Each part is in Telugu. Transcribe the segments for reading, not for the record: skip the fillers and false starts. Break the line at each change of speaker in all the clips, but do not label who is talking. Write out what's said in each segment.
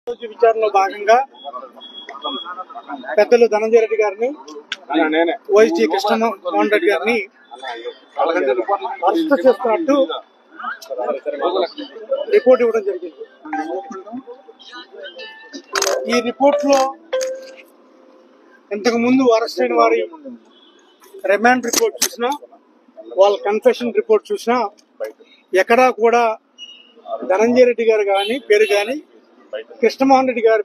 రోజు విచారణలో భాగంగా పెద్దలు ధనంజయ రెడ్డి గారిని వైఎస్ కృష్ణమోహన్ రెడ్డి గారిని అరెస్ట్ చేస్తున్నట్టు రిపోర్ట్ ఇవ్వడం జరిగింది. ఈ రిపోర్ట్ లో ఇంతకు ముందు అరెస్ట్ అయిన వారి రిమాండ్ రిపోర్ట్ చూసినా, వాళ్ళ కన్ఫెషన్ రిపోర్ట్ చూసినా ఎక్కడా కూడా ధనంజయ రెడ్డి గారు కానీ పేరు కానీ కృష్ణమోహన్ రెడ్డి గారి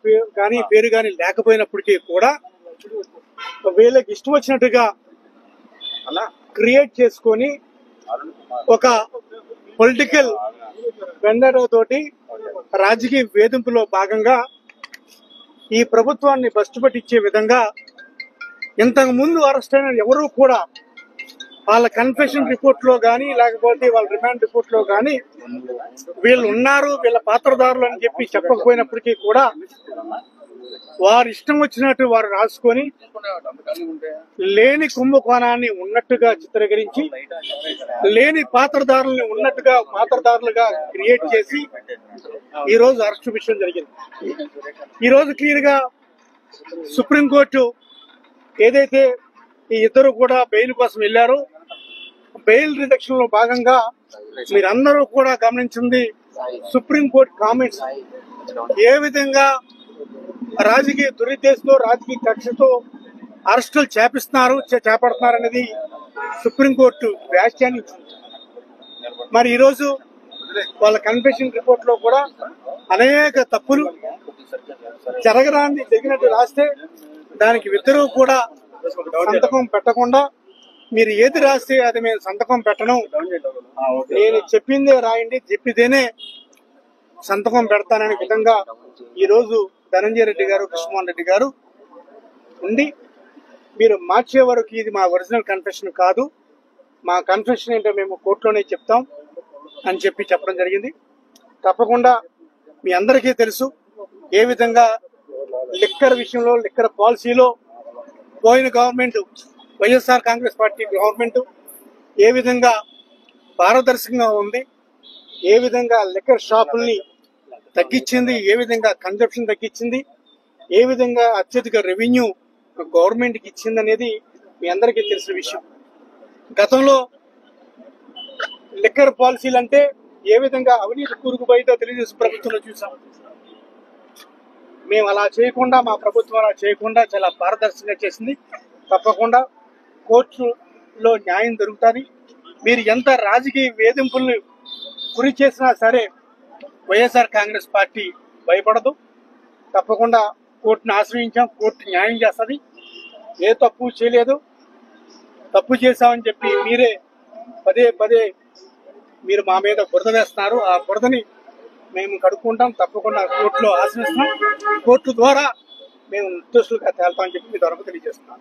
పేరు కానీ లేకపోయినప్పటికీ కూడా వీళ్ళకి ఇష్టం వచ్చినట్టుగా క్రియేట్ చేసుకొని ఒక పొలిటికల్ వెండర్ తోటి రాజకీయ వేధింపులో భాగంగా ఈ ప్రభుత్వాన్ని బస్టు పట్టించే విధంగా ఇంతకు ముందు అరెస్ట్ అయిన ఎవరూ కూడా వాళ్ళ కన్ఫెషన్ రిపోర్ట్ లో గానీ లేకపోతే వాళ్ళ రిమాండ్ రిపోర్ట్ లో గానీ వీళ్ళు ఉన్నారు, వీళ్ళ పాత్రదారులు అని చెప్పి చెప్పకపోయినప్పటికీ కూడా వారు ఇష్టం వచ్చినట్టు వారు రాసుకొని లేని కుంభకోణాన్ని ఉన్నట్టుగా చిత్రీకరించి లేని పాత్రదారుల్ని ఉన్నట్టుగా పాత్రదారులుగా క్రియేట్ చేసి ఈ రోజు అరెస్ట్ చూపించడం జరిగింది. ఈ రోజు క్లియర్ గా సుప్రీంకోర్టు ఏదైతే ఈ ఇద్దరు కూడా బెయిల్ కోసం వెళ్లారో బెయిల్ రిజెక్షన్ లో భాగంగా మీరందరూ కూడా గమనించింది సుప్రీంకోర్టు కామెంట్స్ ఏ విధంగా రాజకీయ దురుద్దేశంతో రాజకీయ కక్షతో అరెస్టులు చేపడుతున్నారు అనేది సుప్రీంకోర్టు వ్యాఖ్యానించింది. మరి ఈరోజు వాళ్ళ కన్ఫెషన్ రిపోర్ట్ లో కూడా అనేక తప్పులు జరిగినట్టు రాస్తే దానికి ఇద్దరు కూడా సంతకం పెట్టకుండా మీరు ఏది రాస్తే అది మేము సంతకం పెట్టడం, నేను చెప్పిందే రాయండి, చెప్పితేనే సంతకం పెడతాననే విధంగా ఈ రోజు ధనంజయ రెడ్డి గారు కృష్ణమోహన్ రెడ్డి గారు ఉండి మీరు మార్చే వరకు ఇది మా ఒరిజినల్ కన్ఫెషన్ కాదు, మా కన్ఫెషన్ ఏంటో మేము కోర్టులోనే చెప్తాం అని చెప్పడం జరిగింది. తప్పకుండా మీ అందరికీ తెలుసు ఏ విధంగా లిక్కర్ విషయంలో లిక్కర్ పాలసీలో పోయిన government YSR Congress party government ఏ విధంగా పారదర్శకంగా ఉంది, ఏ విధంగా లిక్కర్ షాపుల్ని తగ్గించింది, ఏ విధంగా కన్జంప్షన్ తగ్గించింది, ఏ విధంగా అత్యధిక రెవెన్యూ గవర్నమెంట్కి ఇచ్చింది అనేది మీ అందరికీ తెలిసిన విషయం. గతంలో లిక్కర్ పాలసీలు అంటే ఏ విధంగా అవినీతి కూరుకుపోయిందో తెలుగుదేశం ప్రభుత్వంలో చూసాం. మేము అలా చేయకుండా, మా ప్రభుత్వం అలా చేయకుండా చాలా పారదర్శకంగా చేసింది. తప్పకుండా కోర్టులో న్యాయం జరుగుతుంది. మీరు ఎంత రాజకీయ వేధింపుల్ని గురి చేసినా సరే వైఎస్ఆర్ కాంగ్రెస్ పార్టీ భయపడదు. తప్పకుండా కోర్టును ఆశ్రయించాం, కోర్టు న్యాయం చేస్తుంది. ఏ తప్పు చేయలేదు, తప్పు చేశామని చెప్పి మీరే పదే పదే మీరు మా మీద బురద వేస్తున్నారు. ఆ బురదని మేము కడుక్కుంటాం. తప్పకుండా కోర్టులో ఆశ్రయిస్తున్నాం. కోర్టు ద్వారా మేము నిర్దోషులుగా తేల్తామని చెప్పి మీ ద్వారా తెలియజేస్తున్నాం.